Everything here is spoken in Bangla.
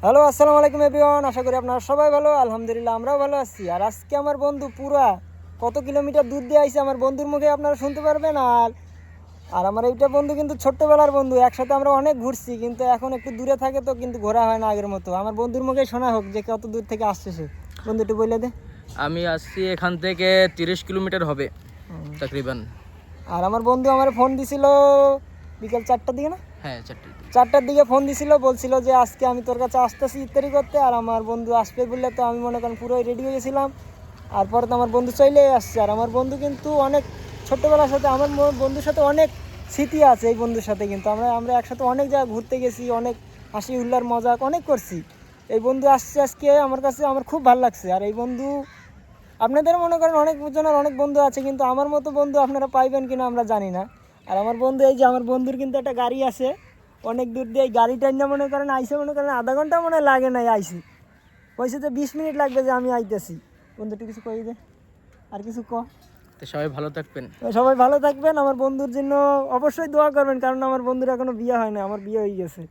হ্যালো, আসসালামু আলাইকুম এভরিওয়ান। আশা করি আপনারা সবাই ভালো, আলহামদুলিল্লাহ আমরাও ভালো আছি। আর আজকে আমার বন্ধু পুরা কত কিলোমিটার দূর দিয়ে আইছে আমার বন্ধুর মুখে আপনারা শুনতে পারবেন। আর আর আমার এইটা বন্ধু কিন্তু ছোট্টবেলার বন্ধু, একসাথে আমরা অনেক ঘুরছি, কিন্তু এখন একটু দূরে থাকে তো কিন্তু ঘোরা হয় না আগের মতো। আমার বন্ধুর মুখে শোনা হোক যে কত দূর থেকে আসছে সে। বন্ধু একটু বলে দে। আমি আসছি এখান থেকে 30 কিলোমিটার হবে তাকরিবান। আর আমার বন্ধু আমার ফোন দিছিল বিকেল 4টার দিকে না, হ্যাঁ 4টা। 4টার দিকে ফোন দিছিল, বলছিল যে আজকে আমি তোর কাছে আসতেছি ইত্যাদি করতে। আর আমার বন্ধু আসবে বললে তো আমি মনে করেন পুরোই রেডি হয়ে গেছিলাম। আর পরে তো আমার বন্ধু চলেই আসছে। আর আমার বন্ধু কিন্তু অনেক ছোট্টবেলার সাথে আমার বন্ধুর সাথে অনেক স্মৃতি আছে। এই বন্ধুর সাথে কিন্তু আমরা আমরা একসাথে অনেক জায়গা ঘুরতে গেছি, অনেক হাসি হুল্লার মজা অনেক করছি। এই বন্ধু আসছে আজকে আমার কাছে, আমার খুব ভালো লাগছে। আর এই বন্ধু আপনাদের মনে করেন অনেক জনের অনেক বন্ধু আছে, কিন্তু আমার মতো বন্ধু আপনারা পাইবেন কিনা আমরা জানি না। আর আমার বন্ধু এই যে আমার বন্ধুর কিন্তু একটা গাড়ি আছে, অনেক দূর দিয়ে এই গাড়িটা নিয়ে মনে করেন আইসে, মনে করেন আধা ঘন্টা মনে হয় লাগে নাই আইসি, কইছে যে 20 মিনিট লাগবে যে আমি আইতেছি। বন্ধু একটু কিছু কই দে, আর কিছু ক। তো সবাই ভালো থাকবেন। সবাই ভালো থাকবেন, আমার বন্ধুর জন্য অবশ্যই দোয়া করবেন, কারণ আমার বন্ধুর এখনো বিয়ে হয় না, আমার বিয়ে হয়ে গেছে।